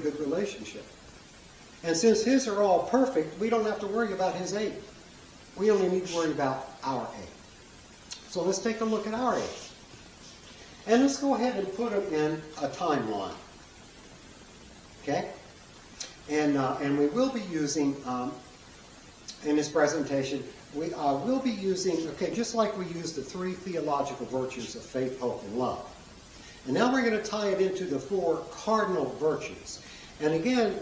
good relationship. And since his are all perfect, we don't have to worry about his 8. We only need to worry about our 8. So let's take a look at our 8. And let's go ahead and put them in a timeline. Okay? And we will be using, in this presentation, we will be using, okay, just like we used the 3 theological virtues of faith, hope, and love. And now we're going to tie it into the 4 cardinal virtues. And again,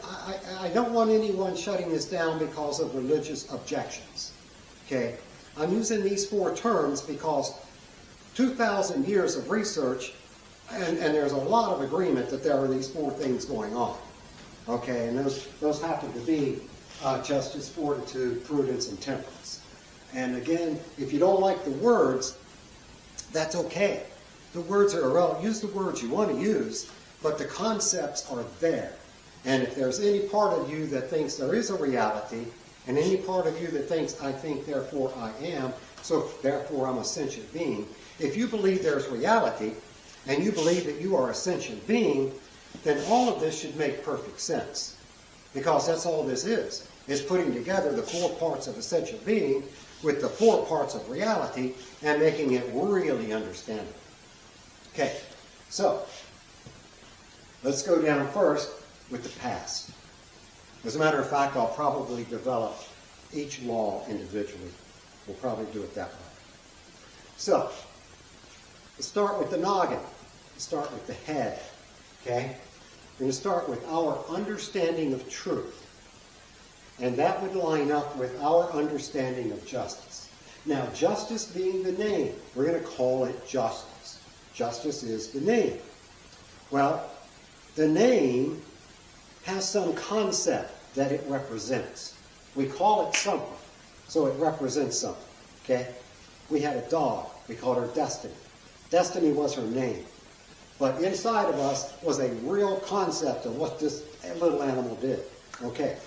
I don't want anyone shutting this down because of religious objections. Okay? I'm using these 4 terms because 2,000 years of research, and there's a lot of agreement that there are these 4 things going on. Okay? And those happen to be justice, fortitude, prudence, and temperance. And again, if you don't like the words, that's okay. The words are irrelevant. Use the words you want to use, but the concepts are there. And if there's any part of you that thinks there is a reality, and any part of you that thinks, I think, therefore I am, so therefore I'm a sentient being, if you believe there's reality, and you believe that you are a sentient being, then all of this should make perfect sense. Because that's all this is putting together the 4 parts of a sentient being with the 4 parts of reality and making it really understandable. Okay, so let's go down first with the past. As a matter of fact, I'll probably develop each law individually. We'll probably do it that way. So, let's start with the noggin. Let's start with the head. Okay? We're going to start with our understanding of truth. And that would line up with our understanding of justice. Now, justice being the name, we're going to call it justice. Justice is the name. Well, the name has some concept that it represents. We call it something, so it represents something. Okay? We had a dog. We called her Destiny. Destiny was her name. But inside of us was a real concept of what this little animal did. Okay.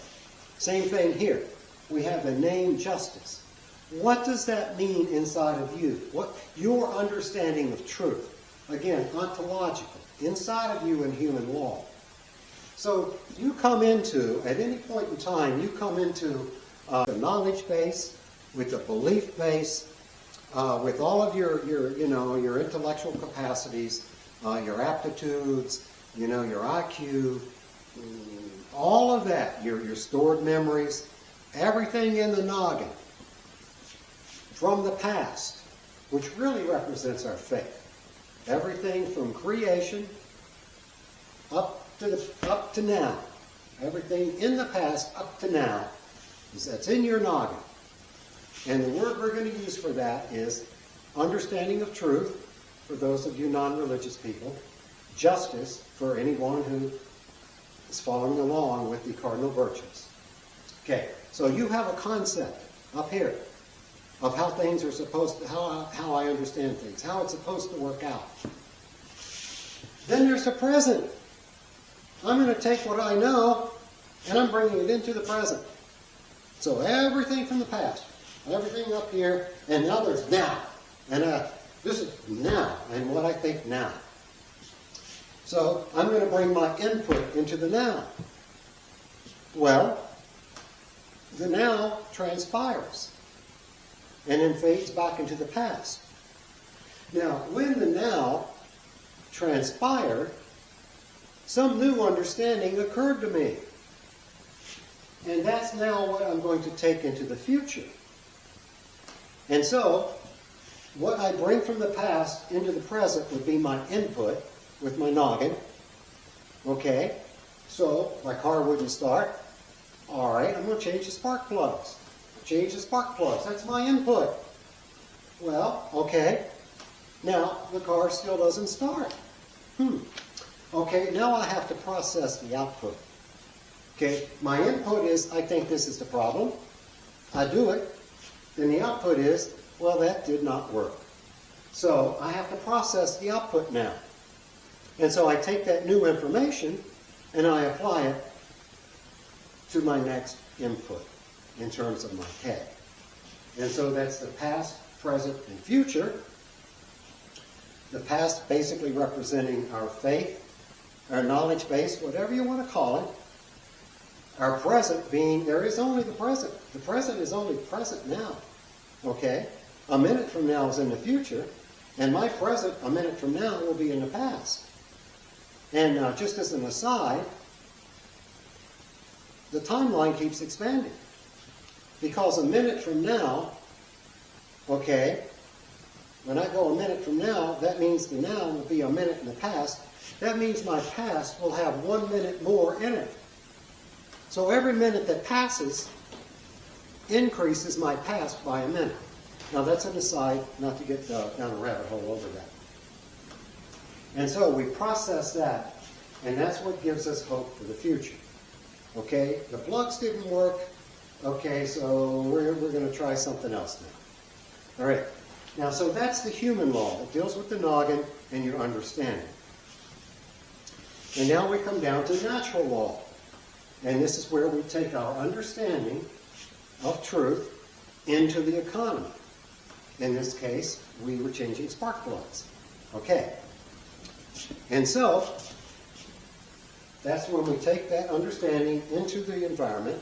Same thing here. We have the name justice. What does that mean inside of you? What your understanding of truth? Again, ontological. Inside of you in human law. So you come into, at any point in time, you come into the knowledge base, with the belief base, with all of your intellectual capacities, your aptitudes, your IQ, all of that, your stored memories, everything in the noggin from the past, which really represents our faith. Everything from creation up to now. Everything in the past up to now that's in your noggin. And the word we're going to use for that is understanding of truth, for those of you non-religious people, justice for anyone who is following along with the cardinal virtues. Okay, so you have a concept up here of how things are supposed to, how I understand things, how it's supposed to work out. Then there's the present. I'm going to take what I know and I'm bringing it into the present. So everything from the past, everything up here, and now there's now. And this is now, and what I think now. So I'm going to bring my input into the now. Well, the now transpires and then fades back into the past. Now, when the now transpired, some new understanding occurred to me. And that's now what I'm going to take into the future. And so, what I bring from the past into the present would be my input with my noggin. Okay, so my car wouldn't start. All right, I'm going to change the spark plugs. Change the spark plugs. That's my input. Well, okay. Now, the car still doesn't start. Okay, now I have to process the output. Okay, my input is, I think this is the problem. I do it. Then the output is, well, that did not work. So I have to process the output now. And so I take that new information and I apply it to my next input in terms of my head. And so that's the past, present, and future. The past basically representing our faith, our knowledge base, whatever you want to call it. Our present being, there is only the present. The present is only present now. Okay? A minute from now is in the future, and my present, a minute from now, will be in the past. And just as an aside, the timeline keeps expanding. Because a minute from now, okay, when I go a minute from now, that means the now will be a minute in the past. That means my past will have 1 minute more in it. So every minute that passes increases my past by a minute. Now that's an aside, not to get down a rabbit hole over that. And so we process that, and that's what gives us hope for the future. Okay, the plugs didn't work. Okay, so we're going to try something else now. All right, now so that's the human law. It deals with the noggin and your understanding. And now we come down to natural law. And this is where we take our understanding of truth into the economy. In this case, we were changing spark plugs. Okay. And so, that's when we take that understanding into the environment.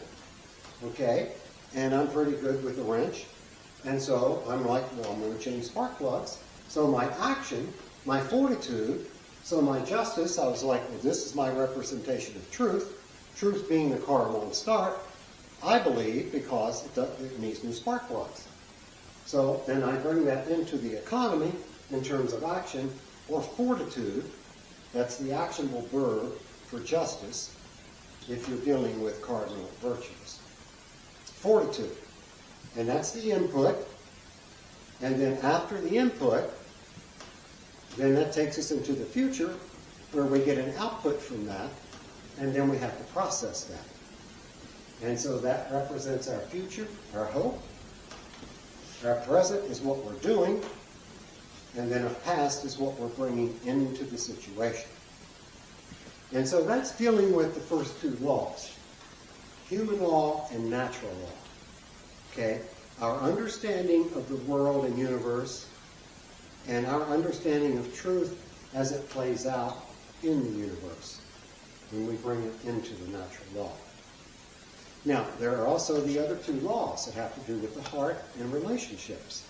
Okay. And I'm pretty good with the wrench. And so, I'm like, well, I'm going to change spark plugs. So my action, my fortitude, so my justice, I was like, well, this is my representation of truth. Truth being the car won't start, I believe, because it needs new spark plugs. So then I bring that into the economy in terms of action or fortitude. That's the actionable verb for justice if you're dealing with cardinal virtues. Fortitude. And that's the input. And then after the input, then that takes us into the future where we get an output from that. And then we have to process that. And so that represents our future, our hope. Our present is what we're doing. And then our past is what we're bringing into the situation. And so that's dealing with the first two laws. Human law and natural law. Okay? Our understanding of the world and universe and our understanding of truth as it plays out in the universe. When we bring it into the natural law. Now, there are also the other two laws that have to do with the heart and relationships.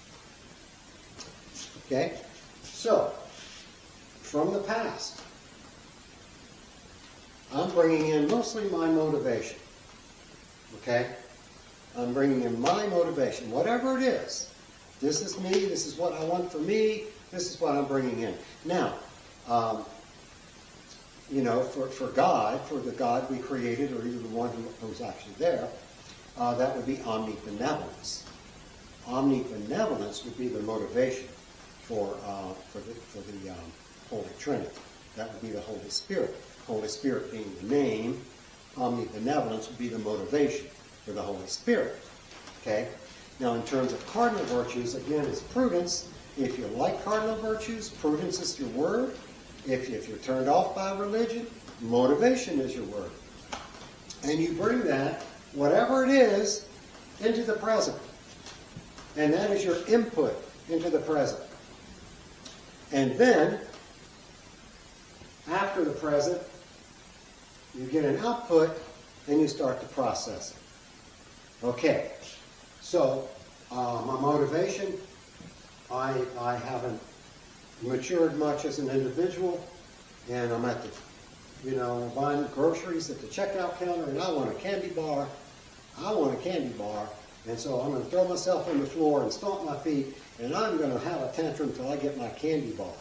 Okay? So, from the past, I'm bringing in mostly my motivation. Okay? I'm bringing in my motivation, whatever it is. This is me, this is what I want for me, this is what I'm bringing in. Now, for God, for the God we created, or even the one who's actually there, that would be omnibenevolence. Omnibenevolence would be the motivation for the Holy Trinity. That would be the Holy Spirit. Holy Spirit being the name, omnibenevolence would be the motivation for the Holy Spirit. Okay? Now, in terms of cardinal virtues, again, is prudence. If you like cardinal virtues, prudence is your word. If you're turned off by religion, motivation is your word. And you bring that, whatever it is, into the present. And that is your input into the present. And then, after the present, you get an output and you start to process it. Okay, so my motivation, I haven't matured much as an individual, and I'm at the, buying groceries at the checkout counter, and I want a candy bar. And so I'm going to throw myself on the floor and stomp my feet, and I'm going to have a tantrum until I get my candy bar.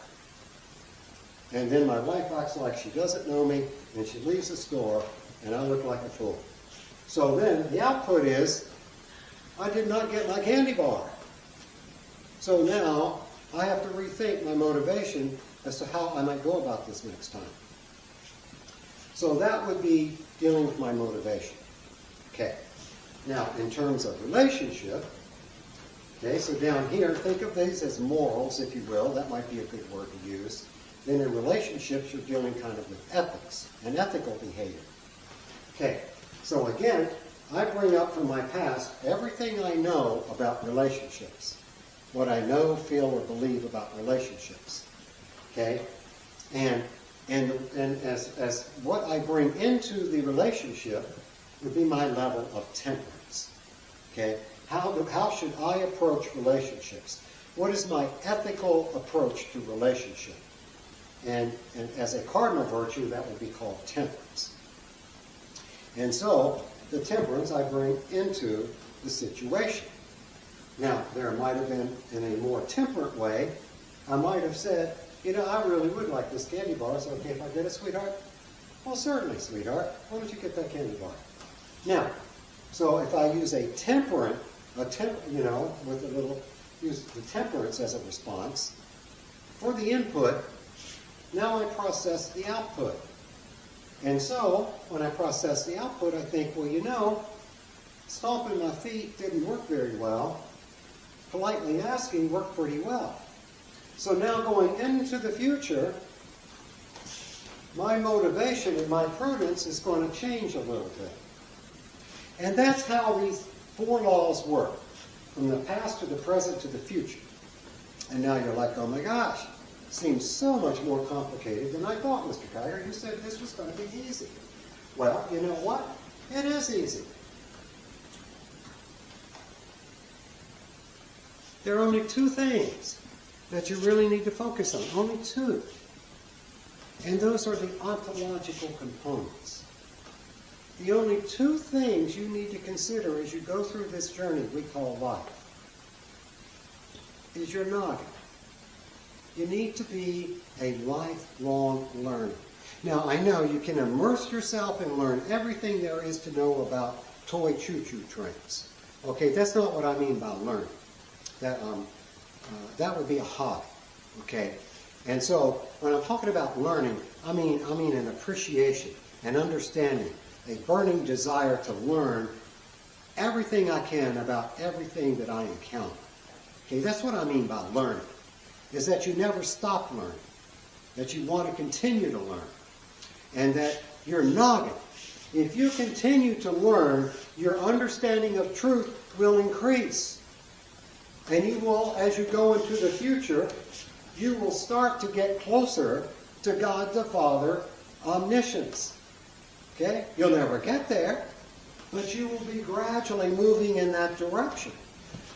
And then my wife acts like she doesn't know me, and she leaves the store, and I look like a fool. So then the output is, I did not get my candy bar. So now I have to rethink my motivation as to how I might go about this next time. So that would be dealing with my motivation. Okay. Now, in terms of relationship, okay, so down here, think of these as morals, if you will. That might be a good word to use. Then in relationships, you're dealing kind of with ethics and ethical behavior. Okay, so again, I bring up from my past everything I know about relationships. What I know, feel, or believe about relationships. Okay? And And as what I bring into the relationship would be my level of temperance. Okay? How should I approach relationships? What is my ethical approach to relationship? And as a cardinal virtue, that would be called temperance. And so, the temperance I bring into the situation. Now, there might have been, in a more temperate way, I might have said, you know, I really would like this candy bar. Is it okay if I get it, sweetheart? Well, certainly, sweetheart. Why don't you get that candy bar? Now, so if I use with a little, use the temperance as a response, for the input, now I process the output. And so, when I process the output, I think, well, you know, stomping my feet didn't work very well. Politely asking worked pretty well. So now going into the future, my motivation and my prudence is going to change a little bit. And that's how these 4 laws work, from the past to the present to the future. And now you're like, oh my gosh, seems so much more complicated than I thought, Mr. Kiger. You said this was going to be easy. Well, you know what? It is easy. There are only 2 things that you really need to focus on. Only 2. And those are the ontological components. The only 2 things you need to consider as you go through this journey we call life is your noggin. You need to be a lifelong learner. Now, I know you can immerse yourself and learn everything there is to know about toy choo-choo trains. Okay, that's not what I mean by learning. That would be a hobby. Okay, and so when I'm talking about learning, I mean an appreciation, an understanding, a burning desire to learn everything I can about everything that I encounter. Okay, that's what I mean by learning. Is that you never stop learning, that you want to continue to learn, and that your noggin, if you continue to learn, your understanding of truth will increase. And you will, as you go into the future, you will start to get closer to God the Father, omniscience. Okay? You'll never get there, but you will be gradually moving in that direction.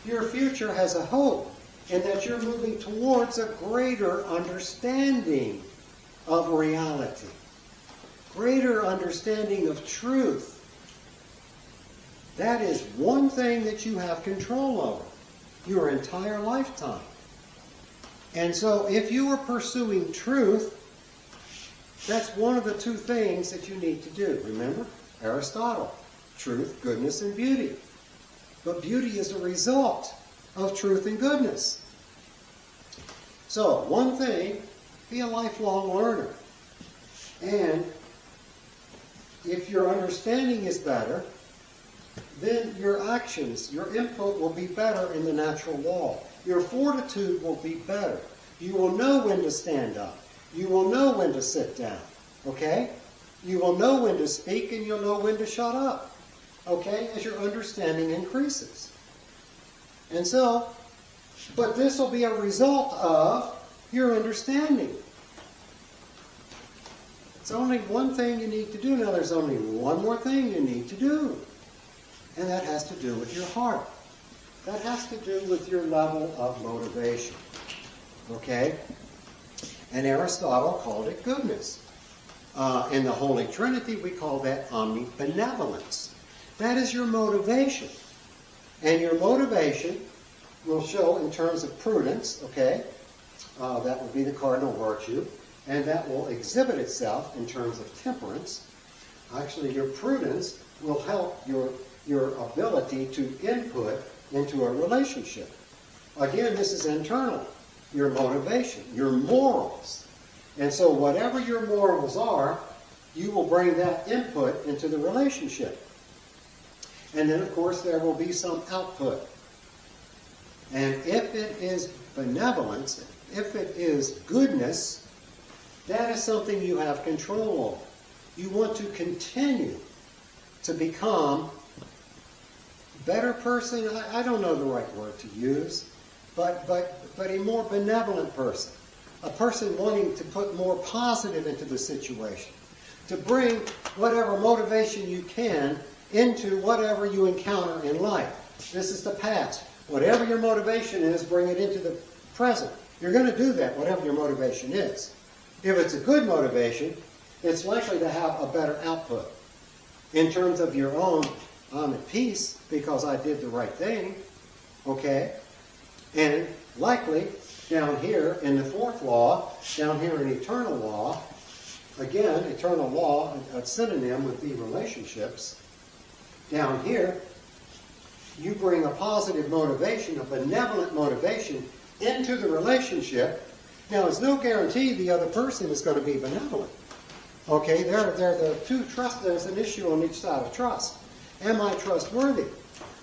Your future has a hope in that you're moving towards a greater understanding of reality, greater understanding of truth. That is one thing that you have control over your entire lifetime. And so if you are pursuing truth, that's one of the 2 things that you need to do. Remember? Aristotle. Truth, goodness, and beauty. But beauty is a result of truth and goodness. So, one thing, be a lifelong learner. And if your understanding is better, then your actions, your input will be better in the natural law. Your fortitude will be better. You will know when to stand up. You will know when to sit down. Okay? You will know when to speak and you'll know when to shut up. Okay? As your understanding increases. And so, but this will be a result of your understanding. It's only one thing you need to do. Now there's only one more thing you need to do. And that has to do with your heart. That has to do with your level of motivation. Okay? And Aristotle called it goodness. In the Holy Trinity, we call that omnibenevolence. That is your motivation. And your motivation will show in terms of prudence, okay? That will be the cardinal virtue. And that will exhibit itself in terms of temperance. Actually, your prudence will help your ability to input into a relationship. Again, this is internal. Your motivation, your morals. And so whatever your morals are, you will bring that input into the relationship. And then, of course, there will be some output. And if it is benevolence, if it is goodness, that is something you have control over. You want to continue to become a better person. I don't know the right word to use, but a more benevolent person, a person wanting to put more positive into the situation, to bring whatever motivation you can into whatever you encounter in life. This is the past. Whatever your motivation is, bring it into the present. You're going to do that, whatever your motivation is. If it's a good motivation, it's likely to have a better output. In terms of your own, I'm at peace because I did the right thing, okay? And likely, down here in the fourth law, down here in eternal law, again, eternal law, a synonym would be relationships. Down here, you bring a positive motivation, a benevolent motivation into the relationship. Now, there's no guarantee the other person is going to be benevolent. Okay, there's an issue on each side of trust. Am I trustworthy?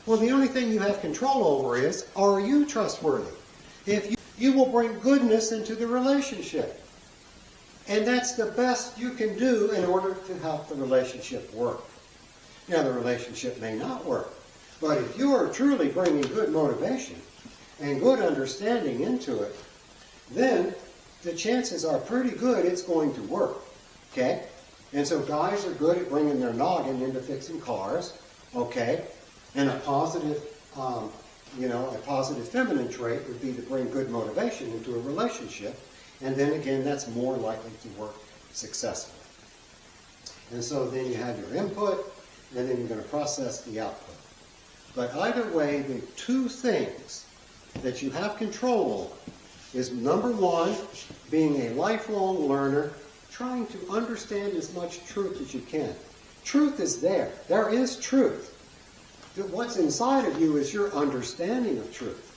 Well, the only thing you have control over is, are you trustworthy? If you will bring goodness into the relationship. And that's the best you can do in order to help the relationship work. Now, the relationship may not work, but if you are truly bringing good motivation and good understanding into it, then the chances are pretty good it's going to work. Okay? And so guys are good at bringing their noggin into fixing cars. Okay? And a positive, a positive feminine trait would be to bring good motivation into a relationship. And then again, that's more likely to work successfully. And so then you have your input, and then you're going to process the output. But either way, the two things that you have control over is, number one, being a lifelong learner, trying to understand as much truth as you can. Truth is there. There is truth. What's inside of you is your understanding of truth.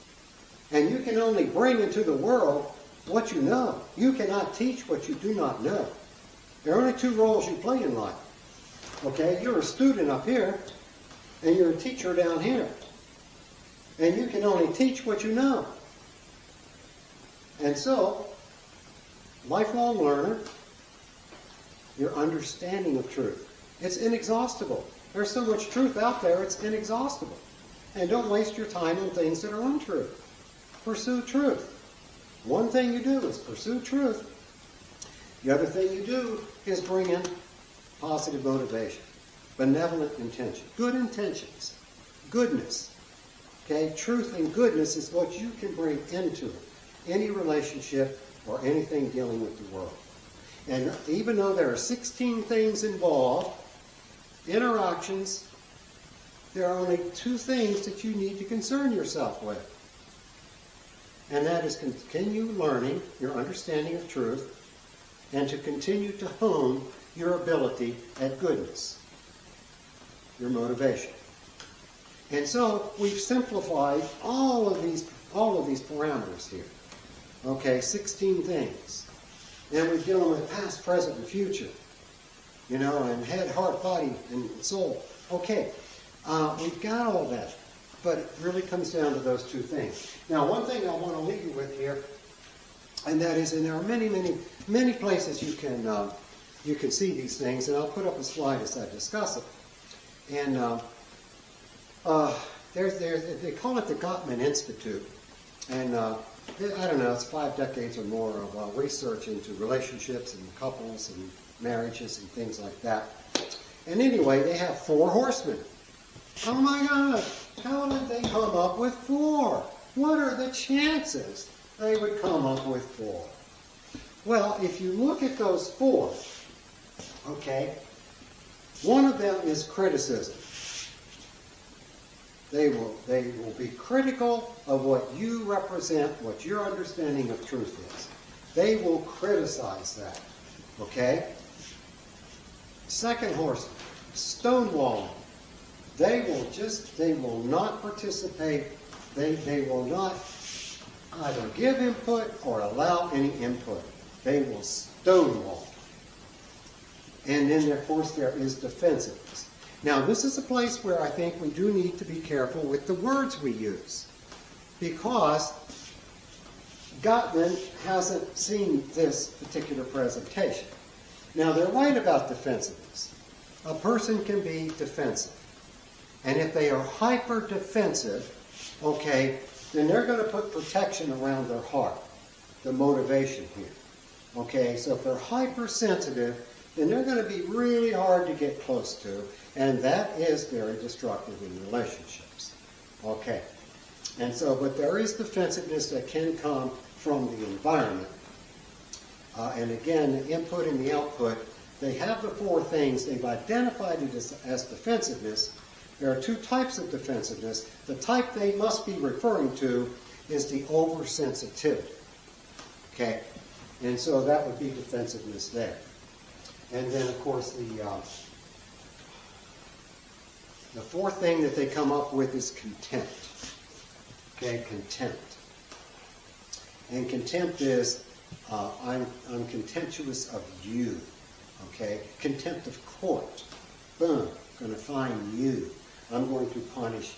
And you can only bring into the world what you know. You cannot teach what you do not know. There are only two roles you play in life. Okay? You're a student up here, and you're a teacher down here. And you can only teach what you know. And so, lifelong learner, your understanding of truth. It's inexhaustible. There's so much truth out there, it's inexhaustible. And don't waste your time on things that are untrue. Pursue truth. One thing you do is pursue truth. The other thing you do is bring in positive motivation, benevolent intention, good intentions, goodness. Okay, truth and goodness is what you can bring into any relationship or anything dealing with the world. And even though there are 16 things involved, interactions, there are only two things that you need to concern yourself with. And that is continue learning your understanding of truth and to continue to hone your ability at goodness, your motivation. And so we've simplified all of these parameters here. Okay, 16 things. And we're dealing with past, present, and future. And head, heart, body, and soul. Okay, we've got all that. But it really comes down to those two things. Now, one thing I want to leave you with here, and that is, and there are many, many, many places you can see these things, and I'll put up a slide as I discuss it. And they call it the Gottman Institute, and I don't know, it's 5 decades or more of research into relationships and couples and marriages and things like that. And anyway, they have 4 horsemen. Oh my God, how did they come up with 4? What are the chances they would come up with 4? Well, if you look at those 4, okay, one of them is criticism. They will be critical of what you represent, what your understanding of truth is. They will criticize that. Okay? Second horse, stonewalling. They will not participate. They will not either give input or allow any input. They will stonewall. And then, of course, there is defensiveness. Now, this is a place where I think we do need to be careful with the words we use, because Gottman hasn't seen this particular presentation. Now, they're right about defensiveness. A person can be defensive. And if they are hyper-defensive, okay, then they're going to put protection around their heart. the motivation here. Okay, so if they're hypersensitive, then they're going to be really hard to get close to, and that is very destructive in relationships. Okay, and so, but there is defensiveness that can come from the environment. And again, the input and the output, they have the four things. They've identified it as defensiveness. There are two types of defensiveness. The type they must be referring to is the oversensitivity. Okay, and so that would be defensiveness there. And then, of course, the fourth thing that they come up with is contempt. Okay, contempt. And contempt is, I'm contemptuous of you. Okay, contempt of court. Boom, going to find you. I'm going to punish